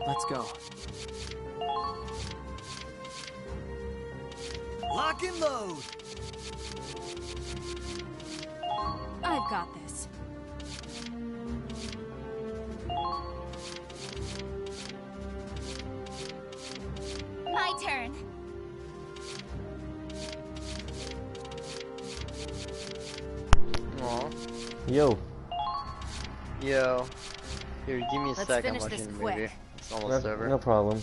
Let's go. Lock and load. I've got this. My turn. Aw. Yo. Yo. Here, give me a Let's sec. I'm finish watching this the quick. movie. It's almost over. No problem.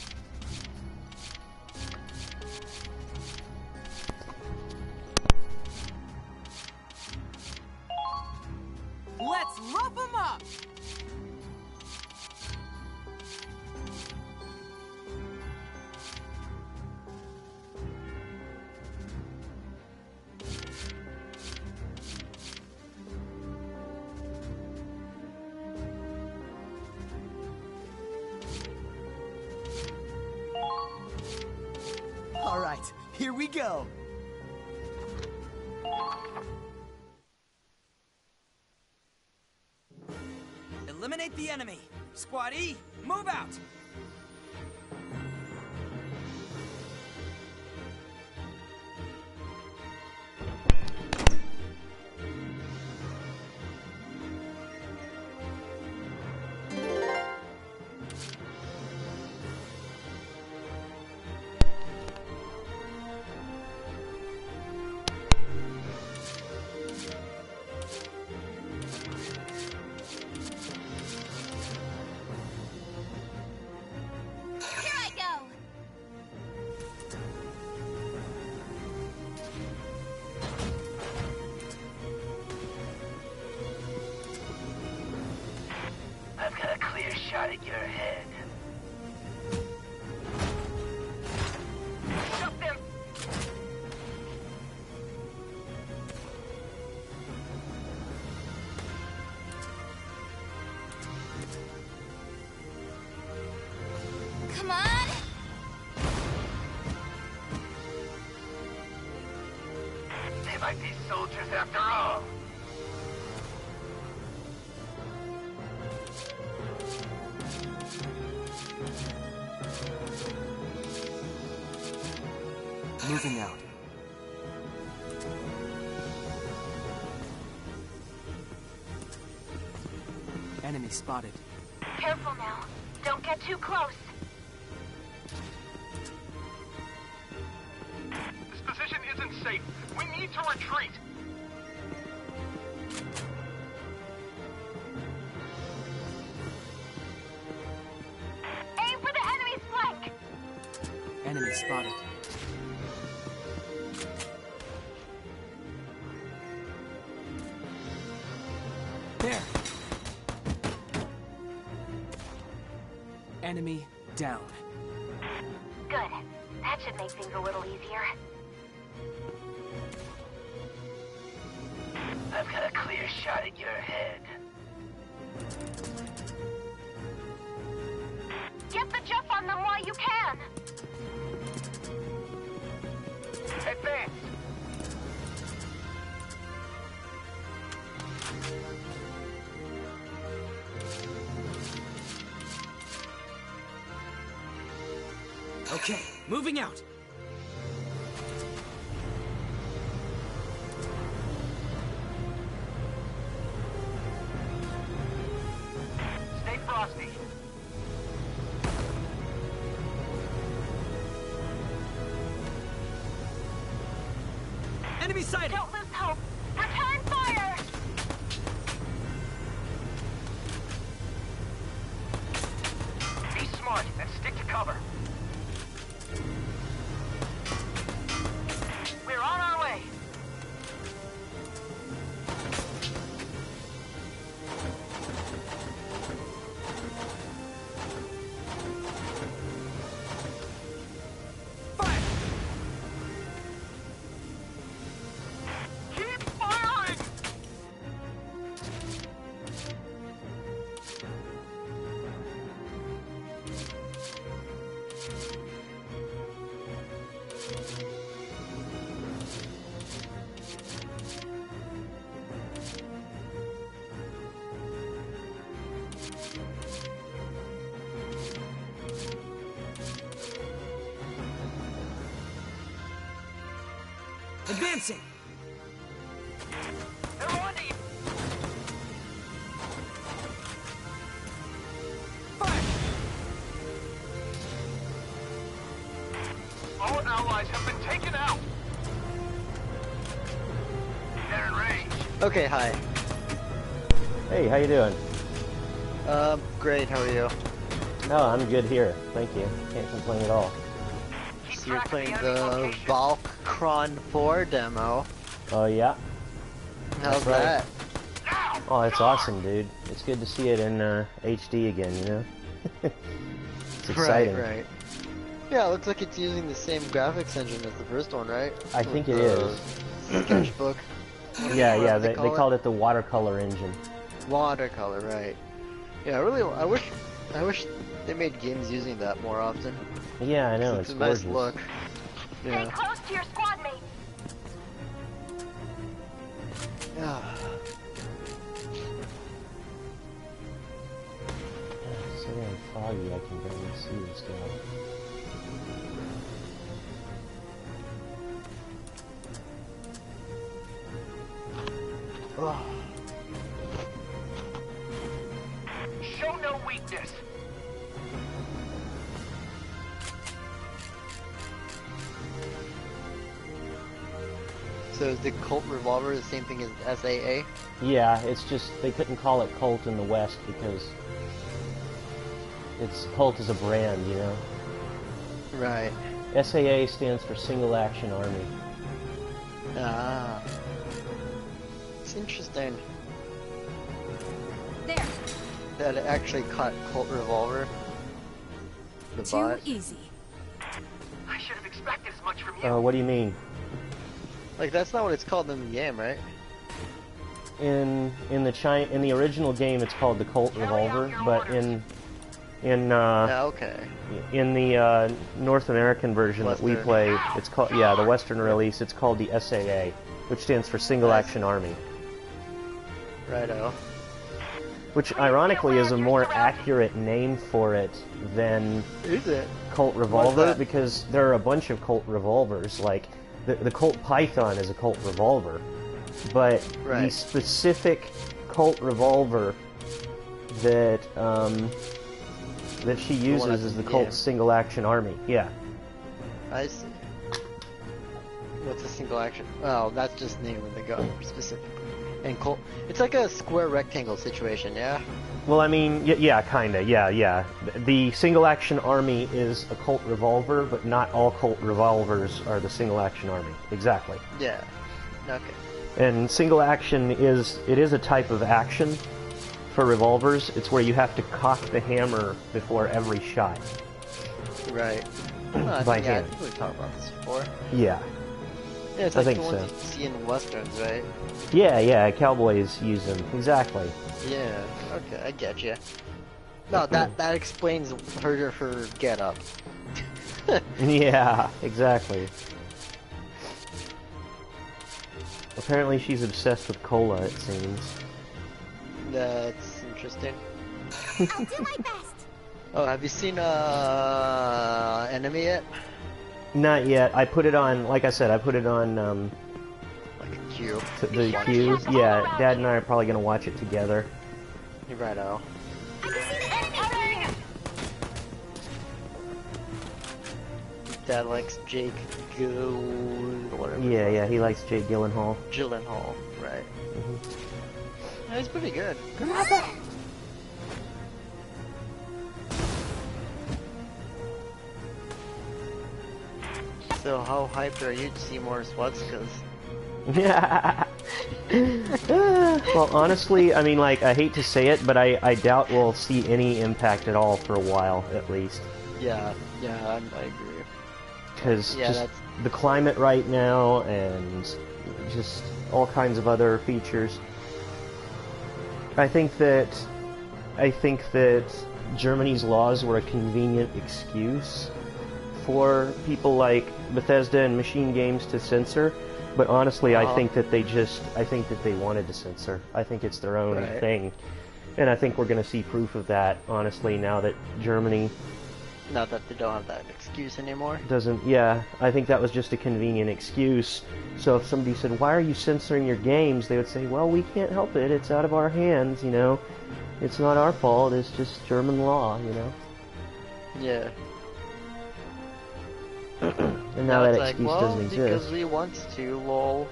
Let's rough them up! All right, here we go. Eliminate the enemy. Squad E, move out. Here I go. I've got a clear shot at your head. Shut them! Come on. They might be soldiers after all. Moving out. Enemy spotted. Careful now. Don't get too close. This position isn't safe. We need to retreat. Aim for the enemy's flank. Enemy spotted. There. Enemy down. Good. That should make things a little easier. I've got a clear shot at your head. Get the jump on them while you can. Advance! Okay, moving out. Stay frosty. Enemy sighted. Don't lose hope. Return fire. Be smart and stick to cover. We're on our way. Fire! Keep firing! Advancing! They're on to you. Fire! All allies have been taken out. They're in range. Okay, hi. Hey, how you doing? Great, how are you? Oh, I'm good here. Thank you. Can't complain at all. Keep So you're track of playing enemy the locations. Valkyria 4 demo. Oh, yeah? How's right. that? Now! Oh, it's awesome, dude. It's good to see it in HD again, you know? It's exciting. Right. Yeah, it looks like it's using the same graphics engine as the first one, right? I think it With is. the Sketchbook. Yeah, They they called it the watercolor engine. Watercolor, right. Yeah, I wish they made games using that more often. Yeah, I know, It's it's a nice gorgeous. look. Stay Yeah. close to your squad mates. Yeah. It's so damn foggy, I can barely see this guy. Show no weakness. So is the Colt revolver the same thing as SAA? Yeah, it's just, they couldn't call it Colt in the West because Colt is a brand, you know? Right. SAA stands for Single Action Army. Ah. It's interesting There. that it actually caught Colt revolver. The Too bot. easy. I should have expected as much from you. What do you mean? Like that's not what it's called in the game, right? In the original game, it's called the Colt revolver, but in Yeah, okay. the North American version that we Western. play, it's called the Western release. It's called the SAA, which stands for Single Action Army, Righto. which ironically is a more accurate name for it than Is it? Colt Why's revolver, that? because there are a bunch of Colt revolvers. Like the Colt Python is a Colt revolver, but the Right. specific Colt revolver that that she one uses that's is in the the Colt game. Single Action Army. Yeah. I see. What's a single action? Oh, that's just the name of the gun specifically. And Colt, it's like a square rectangle situation, yeah. Well, I mean, yeah, kinda, yeah. The Single Action Army is a Colt revolver, but not all Colt revolvers are the Single Action Army. Exactly. Yeah. Okay. And single action is a type of action for revolvers. It's where you have to cock the hammer before every shot. Right. I By think, yeah, I hand. think we've talked about this before. Yeah. Yeah, it's I like think the ones so. you see in westerns, right? Yeah, cowboys use them. Exactly. Yeah. Okay, I get you. No, that explains her get up. Yeah, exactly. Apparently she's obsessed with cola, it seems. That's interesting. I'll do my best. Oh, have you seen Enemy yet? Not yet. I put it on, like I said, I put it on Like a queue. the queue. Yeah, Dad and I are probably going to watch it together. You're right, Al. I can see the enemy. Dad likes Jake whatever. Yeah, he likes Jake Gyllenhaal. Gyllenhaal, right? Yeah, he's pretty good. So how hyped are you to see more swastikas? Well, honestly, I mean, like, I hate to say it, but I doubt we'll see any impact at all for a while, at least. Yeah, I agree. Because Yeah, just that's- the climate right now and just all kinds of other features. I think that Germany's laws were a convenient excuse for people like Bethesda and Machine Games to censor, but honestly, I think that they wanted to censor. I think it's their own Right. thing, and I think we're going to see proof of that, honestly, now that Germany Not that they don't have that excuse anymore. Yeah, I think that was just a convenient excuse. So if somebody said, why are you censoring your games? They would say, well, we can't help it. It's out of our hands, you know. It's not our fault. It's just German law, you know. Yeah. And now that it's excuse like, doesn't because exist. we want to, lol.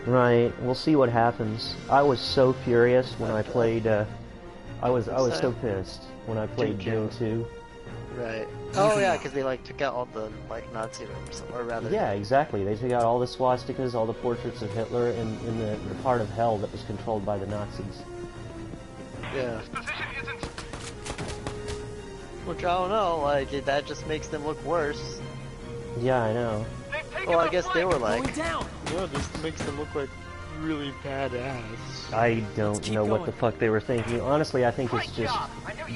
Right. We'll see what happens. I was so furious when I played. I was so pissed when I played Doom 2. Right. Oh yeah, because they like took out all the like Nazi or rather. Yeah, exactly. They took out all the swastikas, all the portraits of Hitler, in the part of hell that was controlled by the Nazis. Yeah. This position isn't... Which I don't know. Like that just makes them look worse. Yeah, I know. They've taken Well, I the guess they flank. were like, Going down. yeah, this makes them look like really badass. I don't keep know what going. the fuck they were thinking. Honestly, I think it's just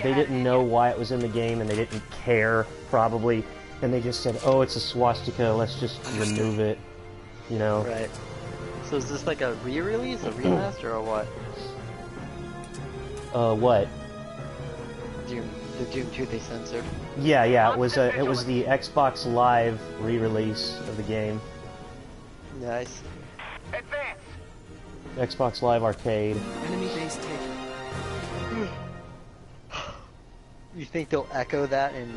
they didn't know why it was in the game and they didn't care probably, and they just said, "Oh, it's a swastika. Let's just remove it." You know? Right. So is this like a re-release, a remaster, or what? What? The Doom 2 they censored. Yeah, it was the Xbox Live re-release of the game. Nice. Advance. Xbox Live Arcade. Enemy base taken. You think they'll echo that in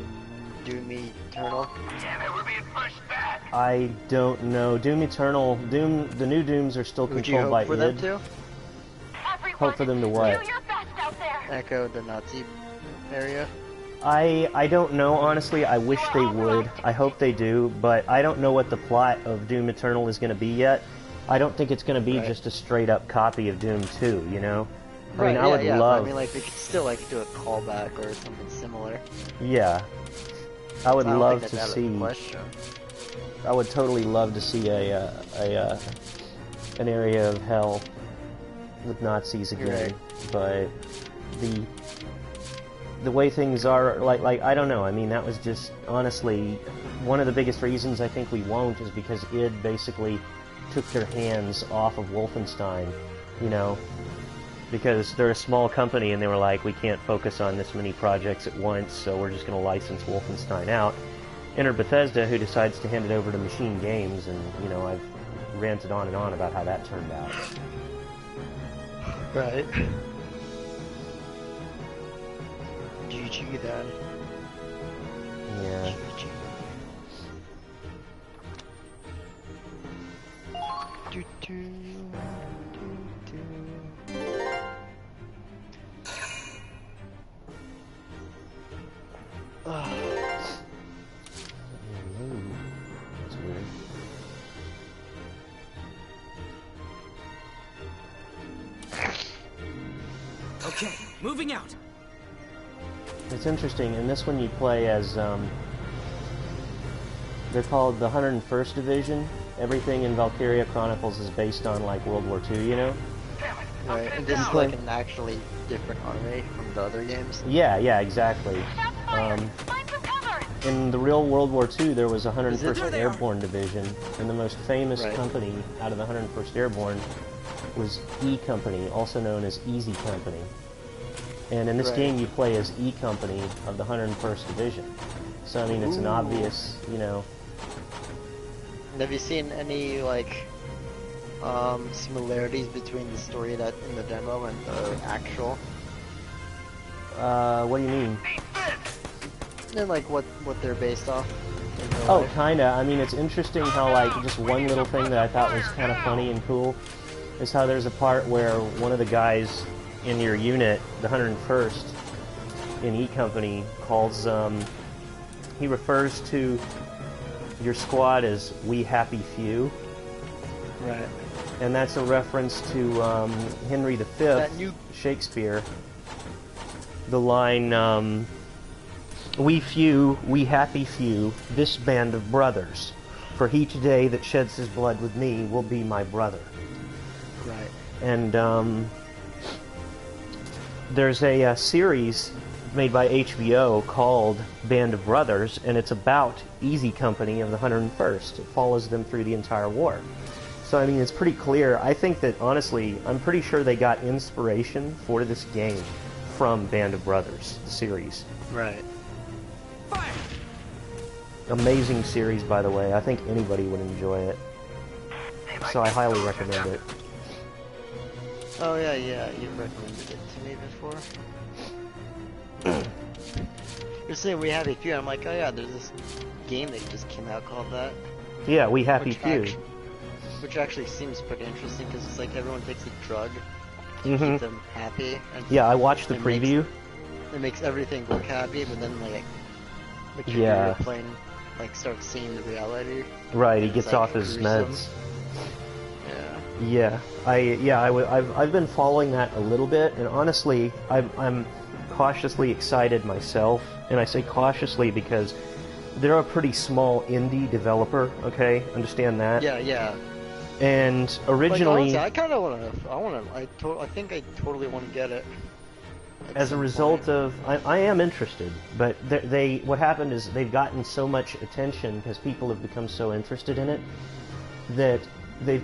Doom Eternal? Damn it, we're being pushed back. I don't know. Doom Eternal, the new Dooms are still Would you controlled by hope for them id. to Hope for them to what? Do your best out there. echo the Nazi area? I don't know, honestly. I wish they would. I hope they do, but I don't know what the plot of Doom Eternal is going to be yet. I don't think it's going to be just a straight-up copy of Doom 2, you know? I mean, I would love... I mean, like, they could still, like, do a callback or something similar. Yeah. I would love think to that's out of the see... question. I would totally love to see an area of hell with Nazis again, but the way things are, like I don't know. I mean, that was just honestly one of the biggest reasons I think we won't is because id basically took their hands off of Wolfenstein, you know, because they're a small company and they were like, we can't focus on this many projects at once, so we're just going to license Wolfenstein out. Enter Bethesda, who decides to hand it over to Machine Games, and you know, I've ranted on and on about how that turned out. Right. GG then. Yeah. GG. Do, do, do, do. That's weird. Okay, moving out. It's interesting. In this one, you play as they're called the 101st Division. Everything in Valkyria Chronicles is based on like World War II, you know? Right, and this is like an actually different army from the other games. Yeah, exactly. Find some cover. In the real World War II, there was a There 101st they are. Airborne Division, and the most famous Right. company out of the 101st Airborne was E Company, also known as Easy Company. And in this Right. game, you play as E Company of the 101st Division. So, I mean, it's an Ooh. obvious, you know... And have you seen any like similarities between the story that in the demo and the actual? What do you mean? And like what they're based off? in real Oh, life? kinda. I mean, it's interesting how, like, just one little thing that I thought was kind of funny and cool is how there's a part where one of the guys in your unit, the 101st in E Company, calls, he refers to your squad as We Happy Few, Right. and that's a reference to Henry V, That new- Shakespeare. The line, we few, we happy few, this band of brothers. For he today that sheds his blood with me will be my brother. Right. And there's a series made by HBO called Band of Brothers, and it's about Easy Company of the 101st. It follows them through the entire war. So, I mean, it's pretty clear. I think that, honestly, I'm pretty sure they got inspiration for this game from Band of Brothers, the series. Right. Fire! Amazing series, by the way. I think anybody would enjoy it. So I highly recommend it. Oh yeah, you recommended it to me before. You're saying We Happy Few, I'm like, oh yeah, there's this game that just came out called that. Yeah, We Happy Few. Which actually seems pretty interesting because it's like everyone takes a drug to Mm-hmm. keep them happy. And Yeah, I watched the preview. It makes everything look happy, but then like the Yeah. computer plane like starts seeing the reality. Right, he It's, gets like, off his gruesome. meds. Yeah. I've been following that a little bit, and honestly, I'm cautiously excited myself, and I say cautiously because they're a pretty small indie developer. Okay, understand that? Yeah. And Like, originally, honestly, I kind of I think I totally want to get it. as a result of, I am interested, but what happened is they've gotten so much attention because people have become so interested in it that they've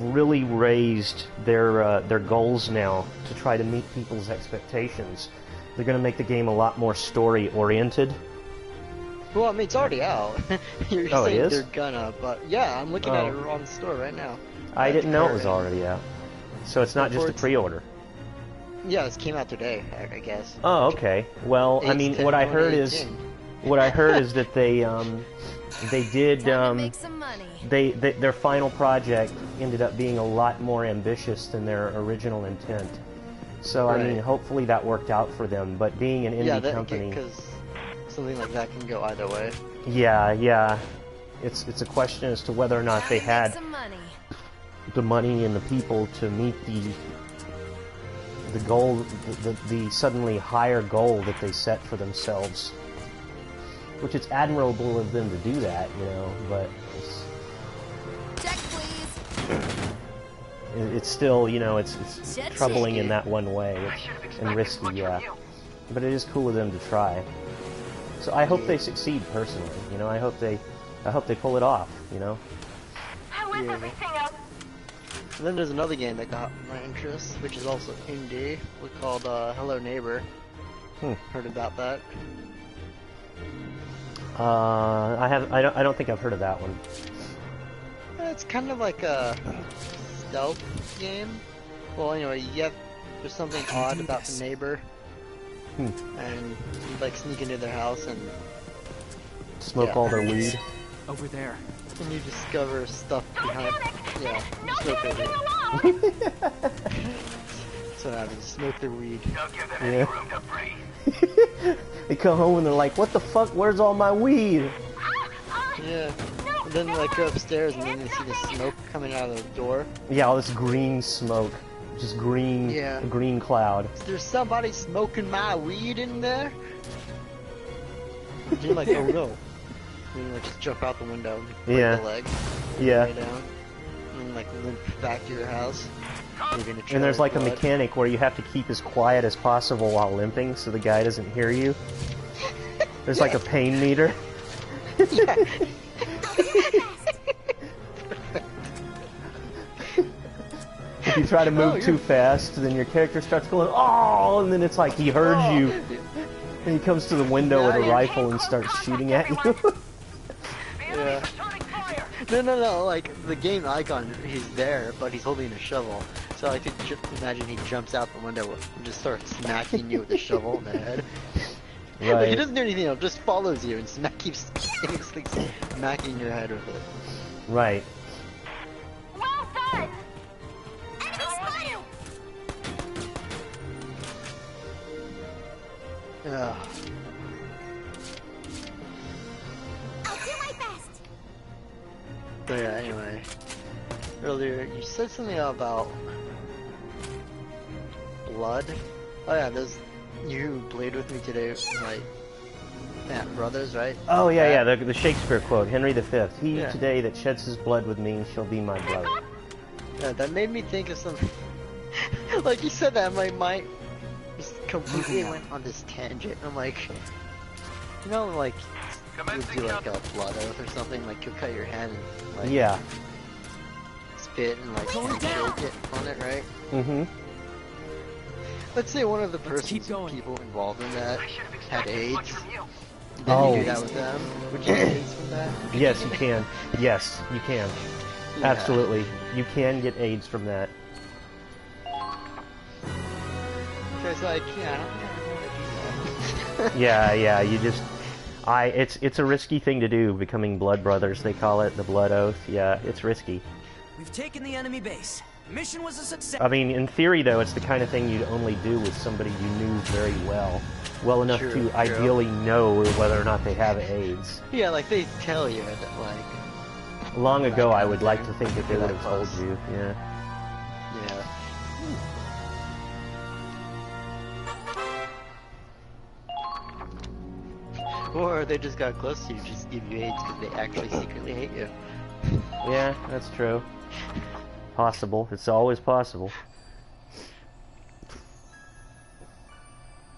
really raised their goals now to try to meet people's expectations. They're going to make the game a lot more story oriented. Well, I mean, it's already out. You're Oh, it saying is? they're gonna, but yeah, I'm looking at Oh. it on the store right now. I didn't know it was already out. So it's not just a Reports- pre-order. Yeah, it came out today, I guess. Oh, okay. Well, I mean, what I heard is 8/10/2018. that they did Time to make some money. their final project ended up being a lot more ambitious than their original intent. So I mean, Right. hopefully that worked out for them. But being an indie company, because something like that can go either way. yeah, it's a question as to whether or not Time they to had make some money. the money and the people to meet the goal, the suddenly higher goal that they set for themselves. Which it's admirable of them to do that, you know, but Check, please. it's still, you know, it's Check, troubling check. in that one way I should have and expected risky, as much yeah. from you. But it is cool of them to try. So I hope they succeed personally, you know. I hope they pull it off, you know. How is Yeah. everything else? And then there's another game that got my interest, which is also indie, called Hello Neighbor. Heard about that? I don't think I've heard of that one. It's kind of like a stealth game. Well, anyway, there's something odd about the neighbor, and you like sneak into their house and Smoke all their weed. Over there. you discover stuff behind. Yeah, No smoke their panicking weed. alone! That's what happens. Smoke their weed. Don't give them Yeah. any room to breathe. They come home and they're like, "What the fuck? Where's all my weed?" Yeah. And then like go upstairs and then you see the smoke coming out of the door. Yeah, all this green smoke, just green, Yeah. a green cloud. Is there somebody smoking my weed in there? And you're like, oh no. And you like just jump out the window and break Yeah. the leg. Yeah. Lay down. And then like limp back to your house. Leaving a trail And there's of like a blood. mechanic where you have to keep as quiet as possible while limping so the guy doesn't hear you. There's like a pain meter. Yeah. If you try to move you're- too fast, then your character starts going, "Oh!" and then it's like he heard Oh. you. And he comes to the window Now with a you're- rifle and starts shooting at you. Yeah. No, like, the game icon, he's there, but he's holding a shovel. So I could imagine he jumps out the window and just starts smacking you with a shovel in the head. Like, he Right. doesn't do anything else, just follows you and keeps smacking your head with it. Right. Well done! Enemy spotted! Ugh. I'll do my best. So yeah, anyway. Earlier, you said something about blood. Oh yeah, there's you who played with me today, like brothers, right? Oh yeah, the Shakespeare quote, Henry V. He Yeah. today that sheds his blood with me shall be my brother. Yeah, that made me think of something. Like you said that, my mind just completely went on this tangent. I'm like, you know, like you would do like a blood oath or something. Like you'll cut your hand and like Yeah. spit and like shake it on it, right? Mm-hmm. Let's say one of the Let's keep persons, going. people involved in that I should have had expected much AIDS. from you. Then Oh. you do that with them. Would you get AIDS from that? Yes, you can. Yes, you can. Yeah. Absolutely. You can get AIDS from that. Because like, yeah, I don't want to do that. Yeah, you just... It's a risky thing to do, becoming blood brothers, they call it, the blood oath. Yeah, it's risky. We've taken the enemy base. Mission was a success. I mean, in theory, though, it's the kind of thing you'd only do with somebody you knew very well. Well enough True, to true. ideally know whether or not they have AIDS. Yeah, like they tell you that, like, Long That ago, kind I of would like thing. to think that they You're would that have told close. you, yeah. yeah. Or they just got close to you, just give you AIDS because they actually secretly hate you. Yeah, that's true. Possible. It's always possible.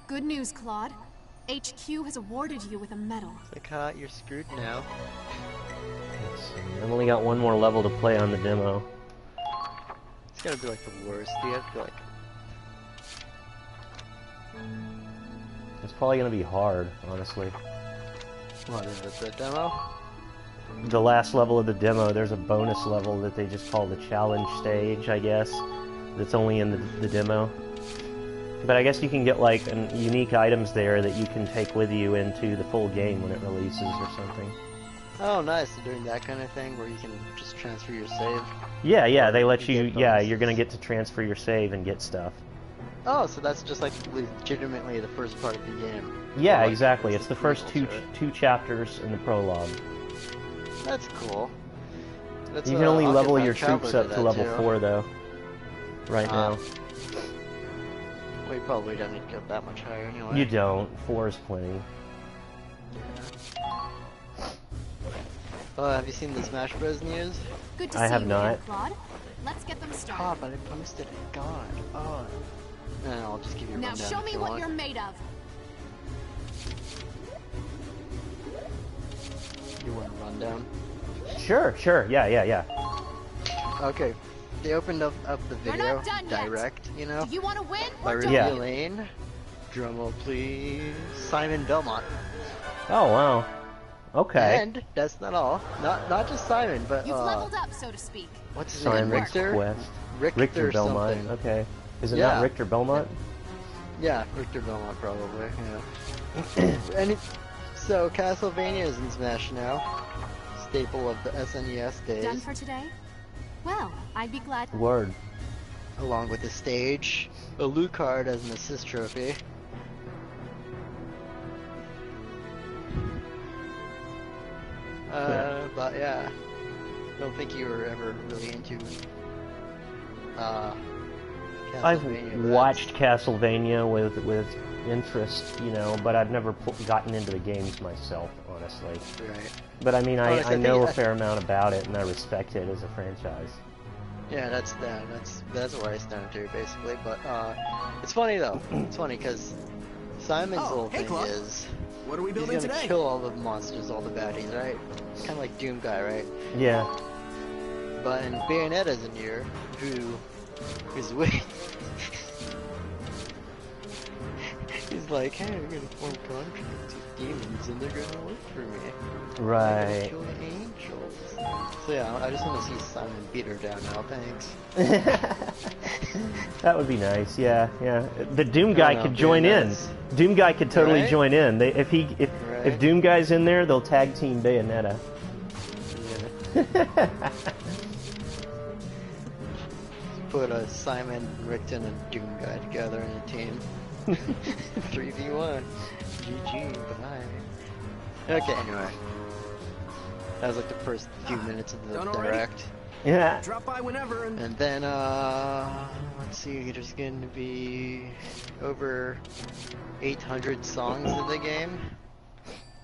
Good news, Claude. HQ has awarded you with a medal. It's like, huh, you're screwed now. Let's see. I've only got one more level to play on the demo. It's gotta be like the worst. You have to be like, It's probably gonna be hard, honestly. what is it, the demo? The last level of the demo, there's a bonus level that they just call the challenge stage, I guess. That's only in the demo. But I guess you can get like unique items there that you can take with you into the full game when it releases or something. Oh, nice. They're doing that kind of thing where you can just transfer your save. Yeah, they let You you, get yeah, bonuses. you're gonna get to transfer your save and get stuff. Oh, so that's just like legitimately the first part of the game. Yeah, Or, like, exactly. It's the first prequels, right? two chapters in the prologue. That's cool. That's, You can only I'll get level my your Traveler troops up to that level too. 4, though. Right now. We probably don't need to go that much higher anyway. You don't. 4 is plenty. Have you seen the Smash Bros. News? Good to I see have you not. again, Claude. Let's get them started. Oh, but I posted it. God. Oh. No, I'll just give you a Now rundown show if me you what want. you're made of. You want a rundown? Sure. Yeah. Okay. They opened up the We're video not done yet. direct, you know, Do you want to win by or don't Yeah. you? revealing, drumroll please, Simon Belmont. Oh, wow. Okay. And that's not all. Not just Simon, but You've leveled up, so to speak. what's his Simon name? Richter. Quest. Richter Belmont. something. Okay. Is it Yeah. not Richter Belmont? Yeah, Richter Belmont probably. Yeah. So Castlevania is in Smash now. Staple of the SNES days. Done for today? Well, I'd be glad. Word. Along with the stage, a loot card as an assist trophy. But yeah, don't think you were ever really into I've Castlevania. but watched Castlevania with interest, you know, but I've never gotten into the games myself, honestly. that's right. But I mean, Honestly, I I know think- a fair amount about it, and I respect it as a franchise. Yeah, that's where I stand too, basically. But it's funny though. It's funny because Simon's Oh, whole hey, thing Claude. is What are we he's building gonna today? kill all the monsters, all the baddies, right? Kind of like Doom Guy, right? Yeah. But in Bayonetta's in here, who is with. He's like, hey, we're gonna form contracts with demons and they're gonna work for me. They're Right. gonna kill angels. So yeah, I just want to see Simon beat her down now, thanks. That would be nice. Yeah. The Doom I guy don't know, could join in. Bayonetta's- Doom guy could totally Right? join in. If Right? Doom guy's in there, they'll tag team Bayonetta. Yeah. Put a Simon, Richten, and Doom Guy together in a team. 3v1. GG, bye. Okay, anyway. That was like the first few minutes of the Done already? direct. Yeah. Drop by whenever and And then, let's see, there's going to be over 800 songs in the game.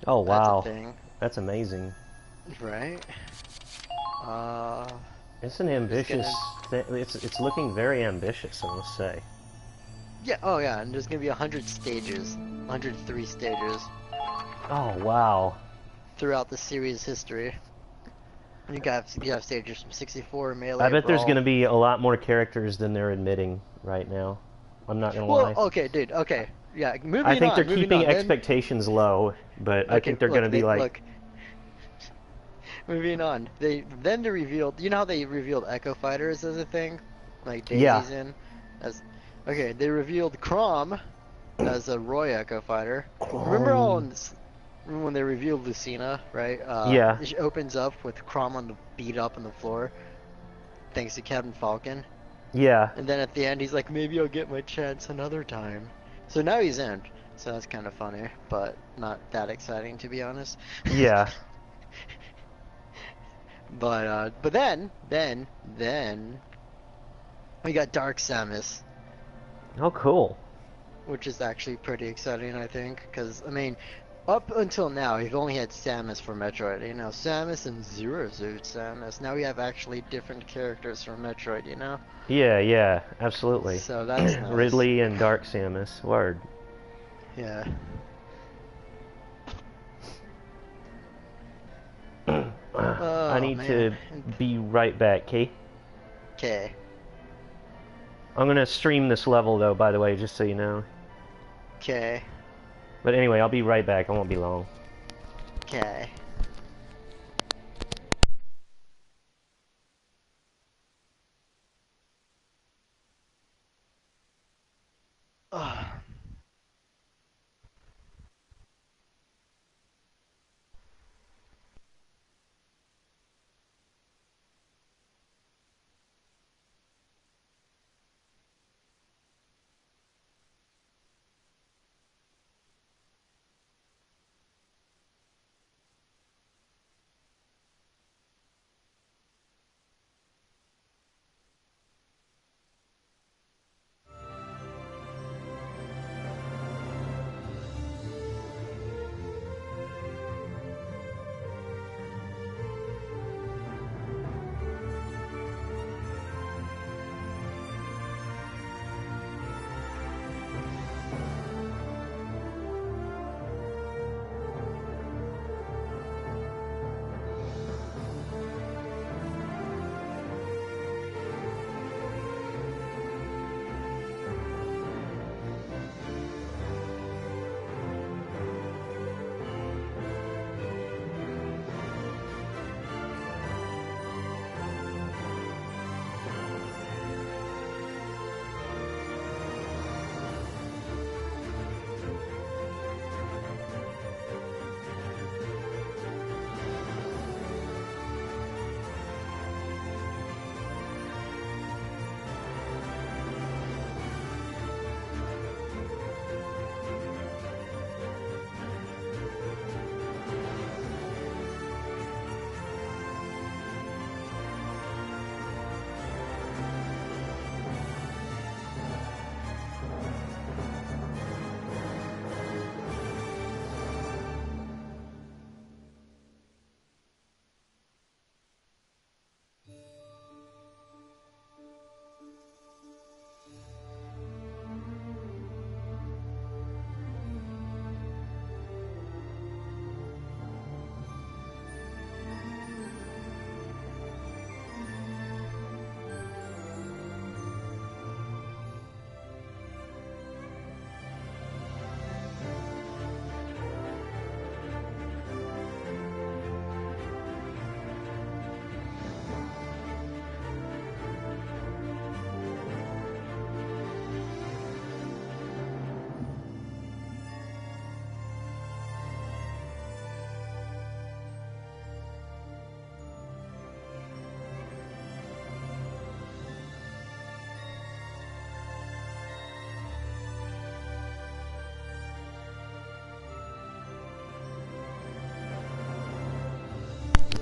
Oh wow, That's a thing, that's amazing. right? It's an ambitious. It's looking very ambitious, I must say. Yeah, oh yeah, and there's going to be 100 stages. 103 stages Oh wow. throughout the series history. You have stages from 64, Melee, I bet there's Brawl. going to be a lot more characters than they're admitting right now. I'm not gonna Well, lie. okay, dude. Okay, yeah. Moving on. I think they're moving keeping on. Then- expectations low, but I okay, think they're look, gonna be they- like, look. Moving on. They revealed. You know how they revealed Echo Fighters as a thing, like Yeah. Daisy's in. As okay, they revealed Crom as a Roy Echo Fighter. Remember when they revealed Lucina, right? Yeah. She opens up with Crom on the beat up on the floor, thanks to Captain Falcon. yeah, And then at the end, he's like, maybe I'll get my chance another time. So now he's in. So that's kind of funny, but not that exciting to be honest. yeah. But then we got Dark Samus, Oh, cool. which is actually pretty exciting, I think, because I mean, up until now we've only had Samus for Metroid, you know, Samus and Zero Suit Samus. Now we have actually different characters from Metroid, you know. Yeah, absolutely. So that's nice. Ridley and Dark Samus. Word. Yeah. I need man. to be right back, Kay. Okay. I'm gonna stream this level though, by the way, just so you know. Okay. But anyway, I'll be right back. I won't be long. Okay.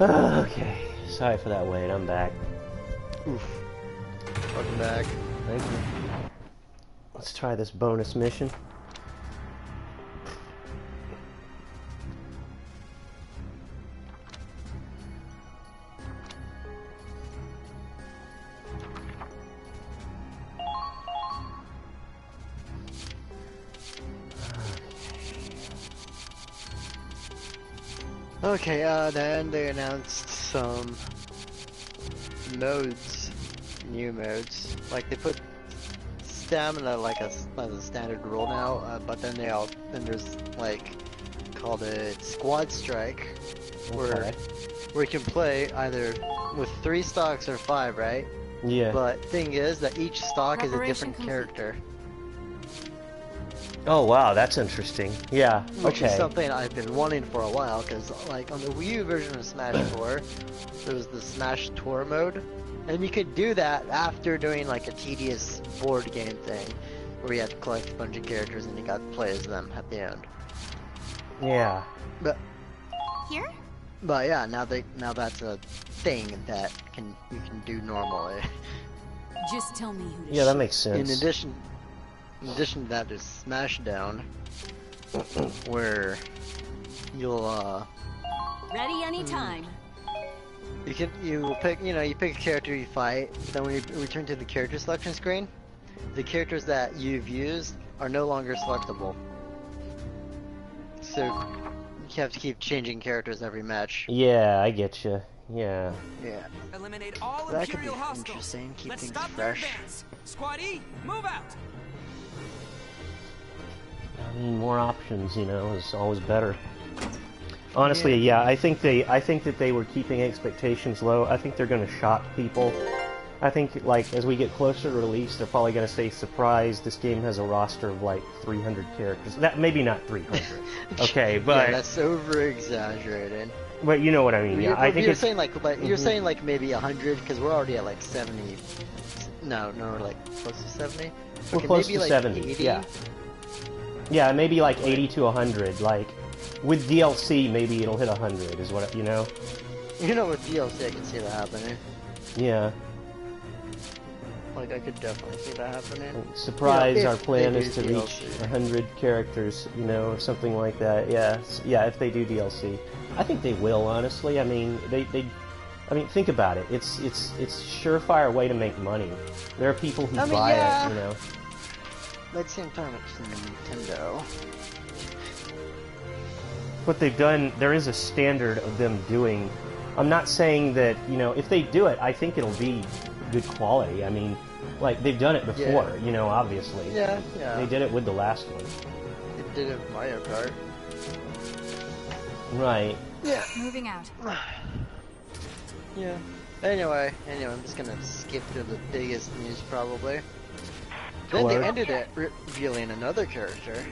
Okay, sorry for that wait, I'm back. Oof. Welcome back. Thank you. Let's try this bonus mission. Okay, then they announced some modes, new modes. Like they put stamina like as a standard rule now, but then then there's like called a squad strike, where you can play either with 3 stocks or 5, right? Yeah. But thing is that each stock is a Preparation different complete. character. Oh wow, that's interesting. Yeah. Which is Okay. something I've been wanting for a while, because like on the Wii U version of Smash 4, there was the Smash Tour mode, and you could do that after doing like a tedious board game thing, where you had to collect a bunch of characters and you got to play as them at the end. Yeah. Here? But yeah, now that's a thing that you can do normally. Just tell me who to Yeah, that shoot. makes sense. In addition to that, there's Smashdown, where you'll Ready anytime. you pick a character you fight, but then when you return to the character selection screen, the characters that you've used are no longer selectable. So you have to keep changing characters every match. Yeah, I get you. Yeah. Yeah. Eliminate all That could be Imperial hostiles. interesting. Keep Let's things stop their fresh. advance. Squad E, move out. I mean, more options, you know, is always better. Honestly, yeah, I think that they were keeping expectations low. I think they're going to shock people. I think, like, as we get closer to release, they're probably going to say, surprise, this game has a roster of, like, 300 characters. That, maybe not 300. Okay, but... Yeah, that's over-exaggerated. But you know what I mean, yeah. I think you're it's... saying like, but you're saying like maybe 100, because we're already at like 70. No, we're like close to 70. We're Okay, close maybe to like 70, 80? yeah. Yeah, maybe like 80 to 100, like... With DLC, maybe it'll hit 100, is what, you know? You know, with DLC, I can see that happening. Yeah. Like, I could definitely see that happening. Surprise, You know, our if plan they is to do reach DLC. 100 characters, you know, or something like that. Yeah, yeah, if they do DLC. I think they will, honestly. I mean, I mean, think about it. It's surefire way to make money. There are people who buy it, you know. But at the same time, it's Nintendo. What they've done, there is a standard of them doing. I'm not saying that, you know, if they do it, I think it'll be good quality. I mean, like, they've done it before, you know, obviously. Yeah. They did it with the last one. They did it with Mario Kart. Right. Yeah. Moving out. Yeah. Anyway, I'm just gonna skip to the biggest news probably. Then What? they ended it revealing another character.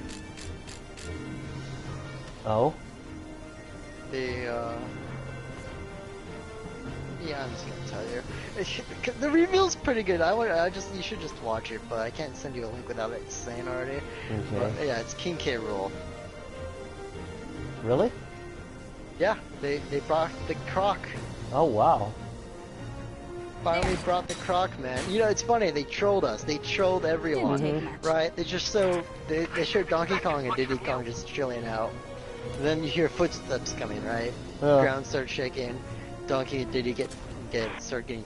Oh? Yeah, I'm just gonna tell you. The reveal's pretty good. You should just watch it, but I can't send you a link without it saying already. Okay. But, yeah, it's King K. Rool. Really? Yeah, they brought the Croc. Oh, wow. Finally brought the Croc, man. You know, it's funny, they trolled us. They trolled everyone, Didn't take much. right? They showed Donkey Kong and Diddy Kong just chilling out. And then you hear footsteps coming, right? The ground starts shaking. Donkey and Diddy start getting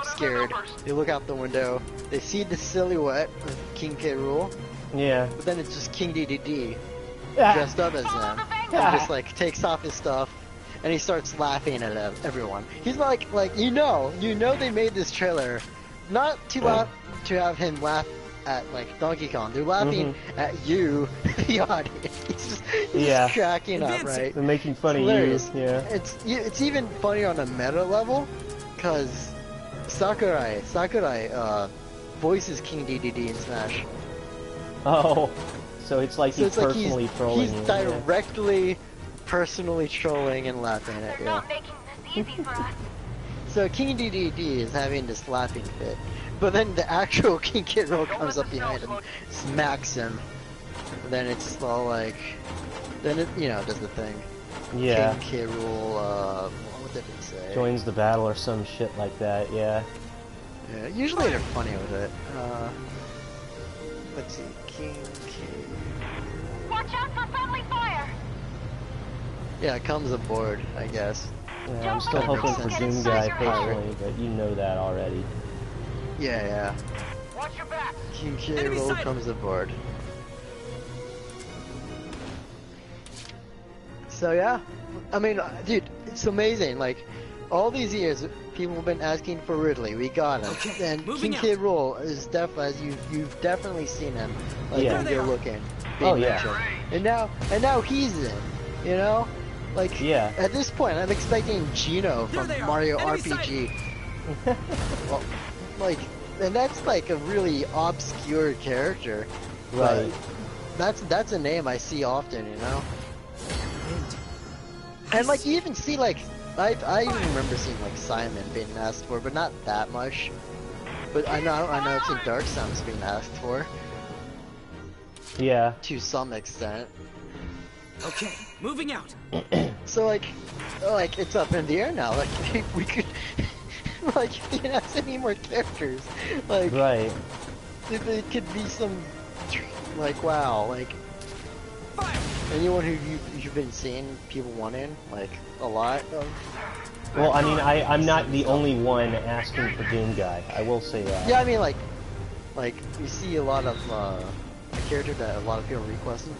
scared. They look out the window. They see the silhouette of King K. Rool, Yeah. but then it's just King DDD Ah. dressed up as them. And just like takes off his stuff. And he starts laughing at everyone. He's like you know they made this trailer not to have him laugh at like Donkey Kong. They're laughing at you, the audience. He's just cracking up, right? They're making fun Hilarious. of you. Yeah. It's even funnier on a meta level, cause Sakurai voices King DDD in Smash. Oh. So it's like So he's it's like personally trolling he's you. directly, personally trolling and laughing at They're you. not making this easy for us. So King DDD is having this laughing fit, but then the actual King K. Rool comes up behind him, smacks him. And then it's all like, then it does the thing. Yeah. King K. Rool, what did it say? Joins the battle or some shit like that. Yeah. Yeah, usually they're funny with it. Let's see, King K. Watch out for friendly fire. Yeah, comes aboard, I guess. Yeah, I'm still hoping for Doom Guy personally, but you know that already. Yeah. Watch your back. King K. Enemy Rool sighted. comes aboard. So yeah, I mean, dude, it's amazing. Like, all these years, people have been asking for Ridley. We got him. Okay, And moving King out. K. Rool is as you've definitely seen him. Like Yeah. when you're looking. Oh, being yeah. mentioned. And now he's in. You know? Like Yeah. at this point I'm expecting Gino from There they are. Mario Enemy RPG. Well, like, and that's like a really obscure character. Right. But that's a name I see often, you know? And like you even see like I even remember seeing like Simon being asked for, but not that much. But I know it's in Dark Sounds being asked for Yeah. to some extent. Okay, moving out. So like it's up in the air now. Like we could like if you can ask any more characters, like Right. it could be some like wow, like Fire. anyone who you've been seeing people wanting like a lot of. Well, I mean, I'm not the only one asking for Doom Guy. I will say that. Yeah, I mean like you see a lot of a character that a lot of people requested.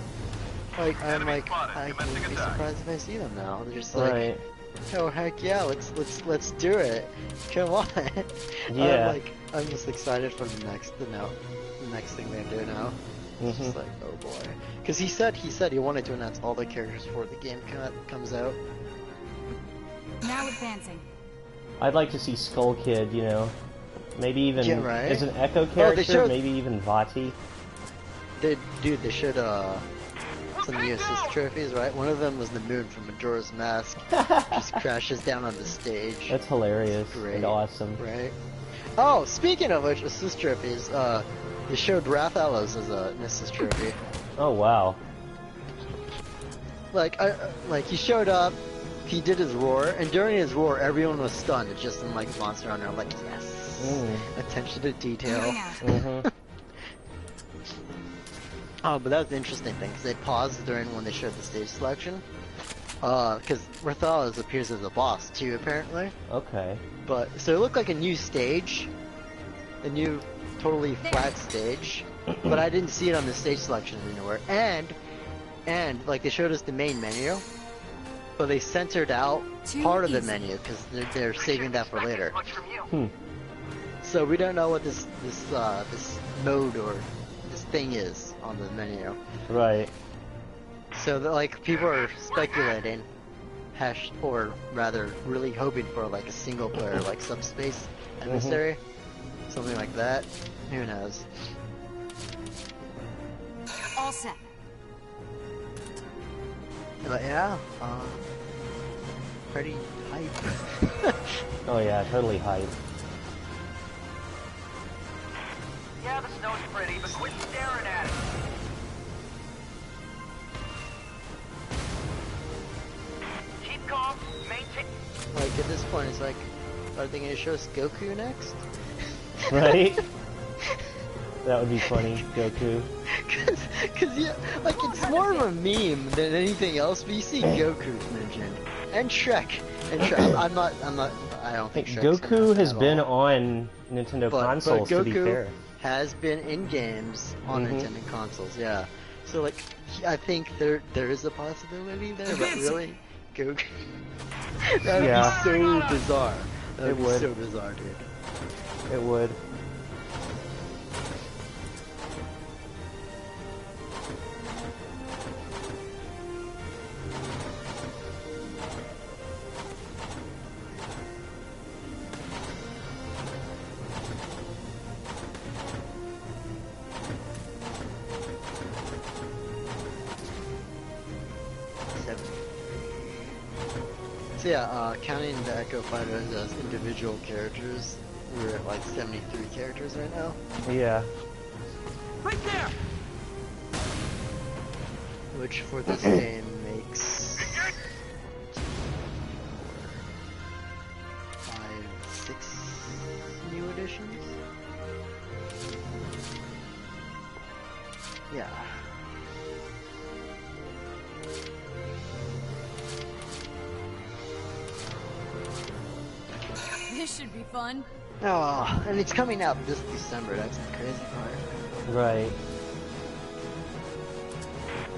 Like I'm like I wouldn't be surprised if I see them now. They're just like, Right. oh heck yeah, let's do it. Come on. Yeah. I'm just excited for the next thing they do now. It's just like, oh boy. Because he said he wanted to announce all the characters before the game comes out. Now advancing. I'd like to see Skull Kid, you know. Maybe even Yeah, right? as an Echo they character, showed- maybe even Vati. They should some new assist trophies, right? One of them was the moon from Majora's Mask. Just crashes down on the stage. That's hilarious Great. and awesome. Right. Oh, speaking of which, assist trophies, they showed Rathalos as an assist trophy. Oh wow. Like he showed up, he did his roar, and during his roar, everyone was stunned. It's just some like monster hunter. I'm like, yes, attention to detail. Moving out. Oh, but that was the interesting thing, because they paused during when they showed the stage selection. Because Rathalos appears as a boss too, apparently. Okay. But so it looked like a new stage, a new totally flat stage. But I didn't see it on the stage selection anywhere. And like they showed us the main menu, but they censored out Too part of the easy. menu because they're saving that for later. Much from you. So we don't know what this mode or this thing is on the menu. Right. So like people are speculating, or rather, really hoping for like a single player like subspace emissary, something like that. Who knows? All set. But yeah, pretty hype. Oh yeah, totally hype. Yeah, the snow's pretty, but quit staring at it. Keep calm, maintain. Like at this point, it's like, are they gonna show us Goku next? Right? That would be funny, Goku. Cause yeah, like it's more of a meme than anything else. But you see Goku's mentioned, and Shrek, I don't think Shrek's Goku has at been all. on Nintendo consoles, but to be Goku fair. has been in games on Nintendo consoles, yeah. So like, I think there is a possibility there, but really, Goku, that would Yeah. be so bizarre. That It would be would. so bizarre, dude. It would. So yeah, counting the Echo Fighters as individual characters, we're at like 73 characters right now. Yeah. Right there. Which for this game makes 5, 6 new additions. Yeah. This should be fun. Oh, and it's coming out this December. That's the crazy part. Right.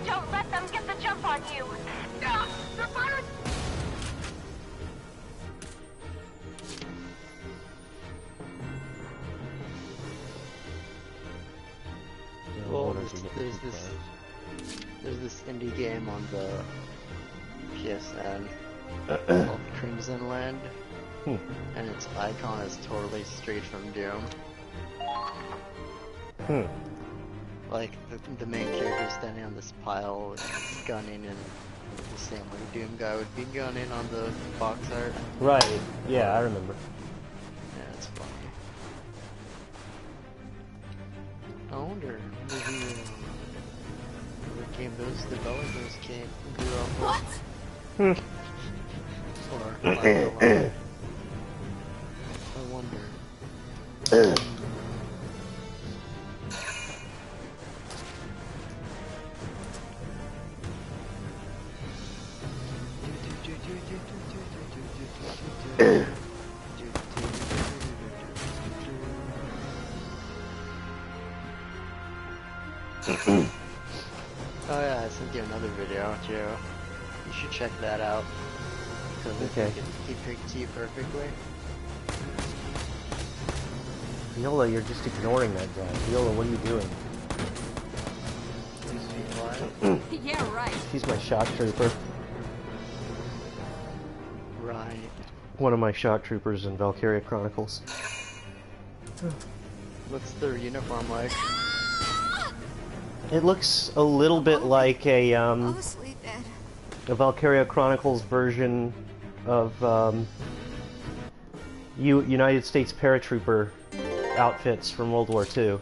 Don't let them get the jump on you. Ah, they're firing! There's this indie game on the PSN called Crimson Land, and its icon is totally straight from Doom. Like the main character standing on this pile with gunning, and the same way Doom guy would be gunning on the box art. Right. Yeah, I remember. Yeah, it's funny. I wonder what game those developers came grew up with. Or like I wonder. Oh yeah, I sent you another video too. You should check that out. Because Okay. he picked you perfectly. Viola, you're just ignoring that guy. Viola, what are you doing? Please be quiet. Yeah, right. He's my shock trooper. Right. One of my shock troopers in Valkyria Chronicles. What's their uniform like? It looks a little bit like a Mostly dead. Valkyria Chronicles version of United States paratrooper outfits from World War II.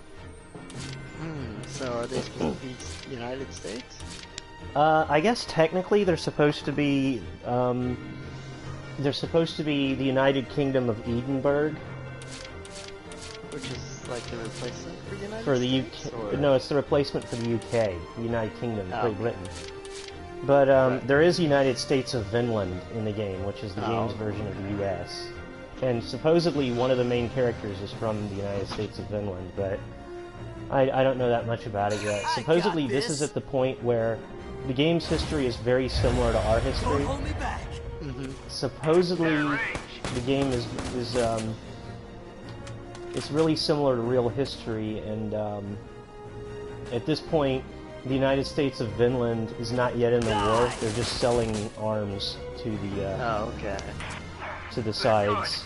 So are they supposed to be United States? I guess technically they're supposed to be the United Kingdom of Edinburgh. Which is like the replacement for United For the States? UK, no, it's the replacement for the UK, the United Kingdom, Oh, Great okay. Britain. But Right. there is United States of Vinland in the game, which is the Oh. game's version of the US. And supposedly one of the main characters is from the United States of Vinland, but I don't know that much about it yet. Supposedly this is at the point where the game's history is very similar to our history. Don't hold me back. Supposedly the game is it's really similar to real history, and at this point the United States of Vinland is not yet in the war. They're just selling arms to Oh, okay. the sides,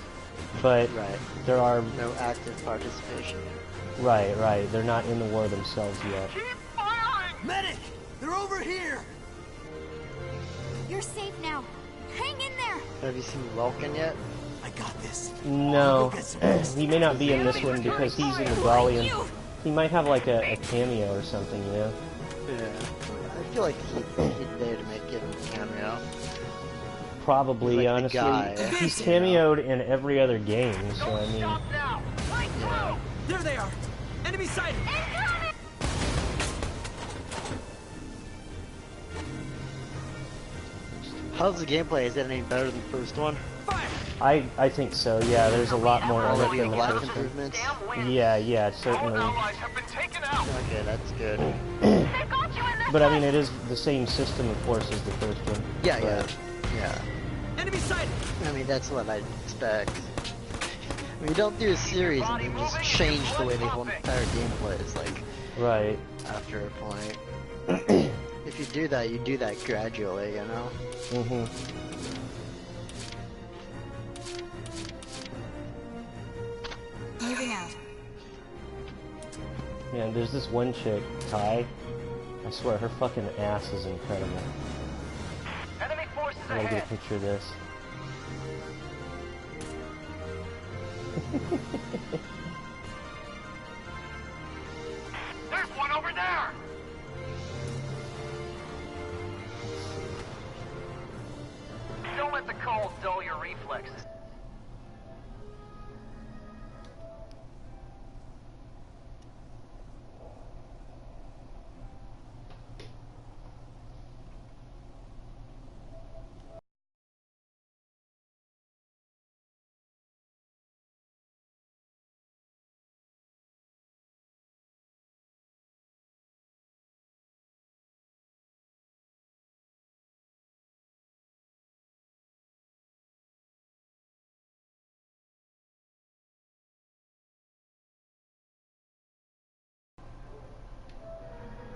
but Right. there are No active participation. right. They're not in the war themselves yet. Keep firing! Medic! They're over here! You're safe now. Hang in there. Have you seen Welkin yet? I got this. No, Go get some rest. he may not be in this one because he's in the Galleon. He might have like a cameo or something, you know? Yeah. I feel like he'd there to give him a cameo. Probably, He's like the honestly. guy. He's cameoed in every other game, so I mean... Stop now! Right through! There they are! Enemy sighted! How's the gameplay? Is it any better than the first one? Fire! I think so, yeah, there's a lot more in it Already a than the lot of first one. improvements? Damn wind! Yeah, All certainly. allies have been taken out! Okay, that's good. They got you in the But I mean, it is the same system, of course, as the first one. Yeah, but- yeah. Enemy sighted! I mean, that's what I'd expect. I mean, you don't do a series and then just change the way the whole entire gameplay is, like, Right. after a point. If you do that gradually, you know? Mm-hmm. Moving out. Man, there's this one chick, Ty. I swear, her fucking ass is incredible. Enemy forces I gotta get a ahead! picture of this. There's one over there! Don't let the cold dull your reflexes.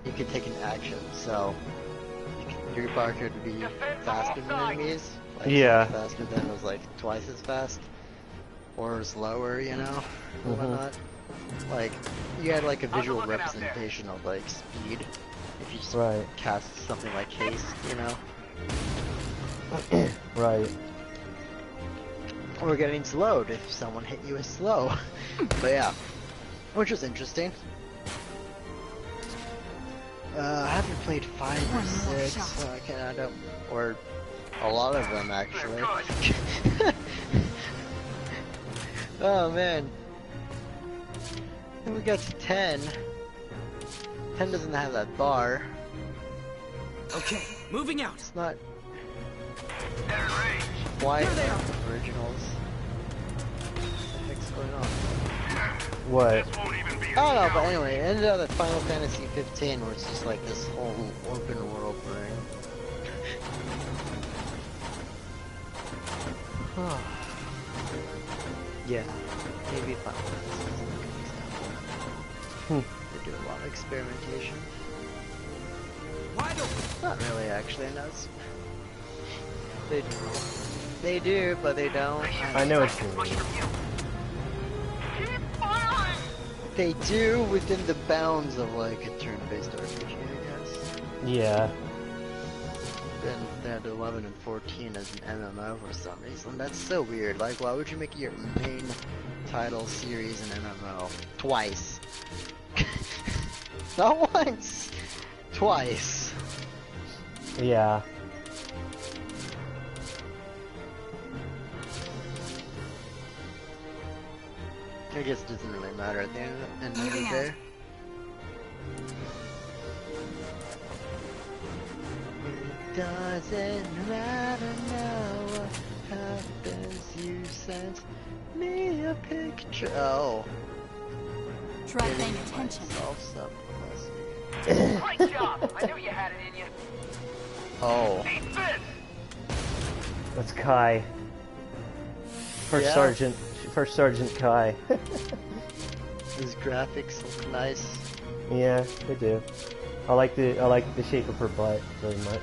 you could take an action. So your bar could be faster than enemies. Like, Yeah. faster than was like twice as fast, or slower, you know, or whatnot. Like you had like a visual representation of like speed if you just cast something like haste, you know. Right. Or getting slowed if someone hit you as slow. But yeah, which was interesting. I haven't played 5 or 6, so I don't, or a lot of them actually. Oh man. Then we got to 10. 10 doesn't have that bar. Okay, moving out. It's not They're in range. quite There they like are. originals. What the heck's going on? What? This won't even be I don't know, but anyway, it ended up at Final Fantasy 15, where it's just like this whole open world thing. Yeah, maybe Final Fantasy is a good example. They do a lot of experimentation. Wide open. Not really, actually, no. They do, but they don't. I know what you mean. Keep firing! They do within the bounds of like a turn-based RPG, I guess. Yeah. Then they had 11 and 14 as an MMO for some reason. That's so weird. Like, why would you make your main title series an MMO? Twice. Not once. Twice. Yeah. I guess it doesn't really matter at the end of the day. It doesn't matter now what happens. You sent me a picture. Oh. Try paying attention. Great job! I knew you had it in you. Oh. Eat this! That's Kai. First Sergeant Kai. His graphics look nice. Yeah, they do. I like the shape of her butt very much.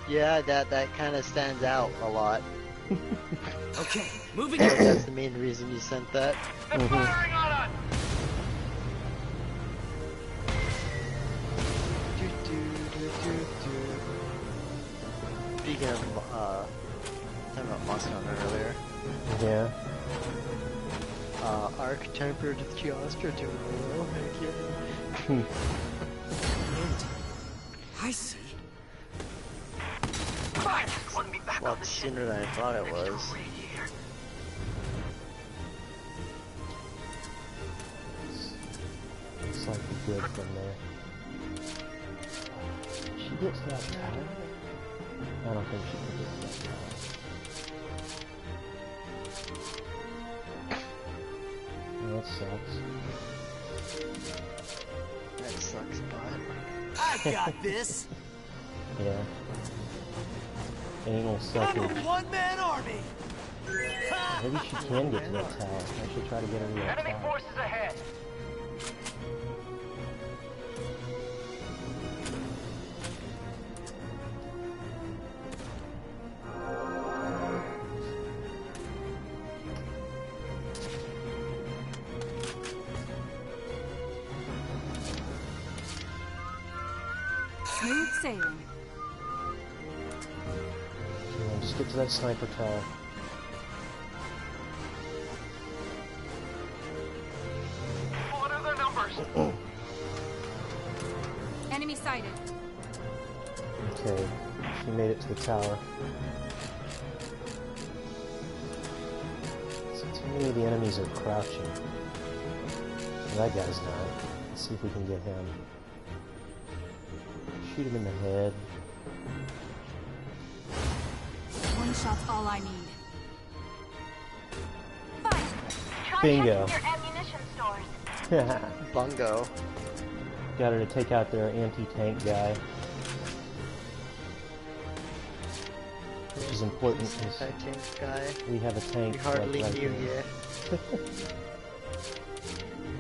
Yeah, that kind of stands out a lot. Okay, moving So out. that's the main reason you sent that. They're firing on us! Speaking of, talking about Monster Hunter earlier. Yeah. Arc tempered Chiostra to roll. Heck yeah. I see. Fire! Wouldn't be back Well, on the it's ship. sooner than I thought it was. Radiator. Looks like we're good from there. She gets that tower? I don't think she can get that tower. Well, that sucks. That sucks, bud. I got this. Yeah. Anal I'm a suckage. one-man army. Maybe she can get to that tower. I should try to get her to that Enemy tower. forces ahead. Smooth sailing. Just get to that sniper tower. What are the numbers? Enemy sighted. Okay, she made it to the tower. So too many of the enemies are crouching. That guy's not. Let's see if we can get him. Shoot him in the head. One shot's all I need. Fire! Try Bingo. checking your ammunition stores. Bungo. Got her to take out their anti-tank guy. Which is important because That tank guy. we have a tank We hardly like right knew here. you.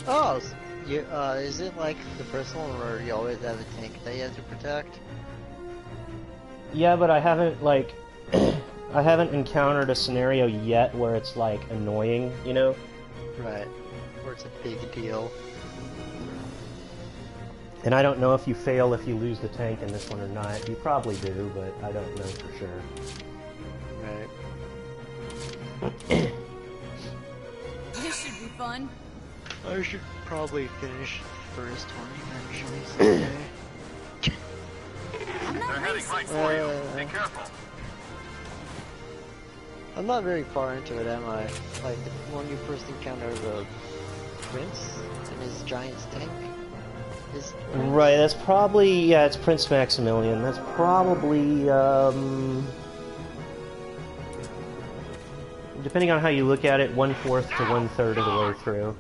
Oh, You, is it like the first one where you always have a tank that you have to protect? Yeah, but I haven't, like, I haven't encountered a scenario yet where it's, like, annoying, you know? Right. Where it's a big deal. And I don't know if you fail if you lose the tank in this one or not. You probably do, but I don't know for sure. Right. This should be fun. I should probably finish the first one eventually someday. I'm not They're heading racing. right for you. Be careful. I'm not very far into it, am I? Like, when you first encounter the prince and his giant tank? Right, that's probably, yeah, it's Prince Maximilian. That's probably, depending on how you look at it, 1/4 to 1/3 of the way through.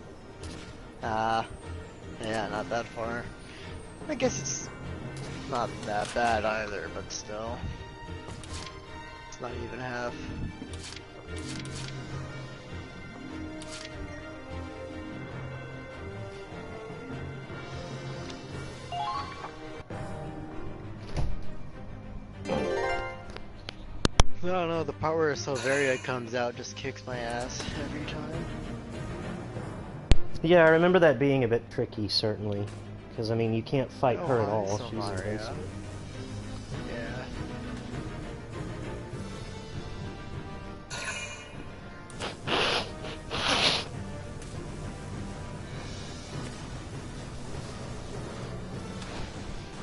Yeah, not that far. I guess it's not that bad either, but still. It's not even half. I don't know, the power of Silveria comes out, just kicks my ass every time. Yeah, I remember that being a bit tricky, certainly. Because, I mean, you can't fight her at all. She's invincible. Yeah.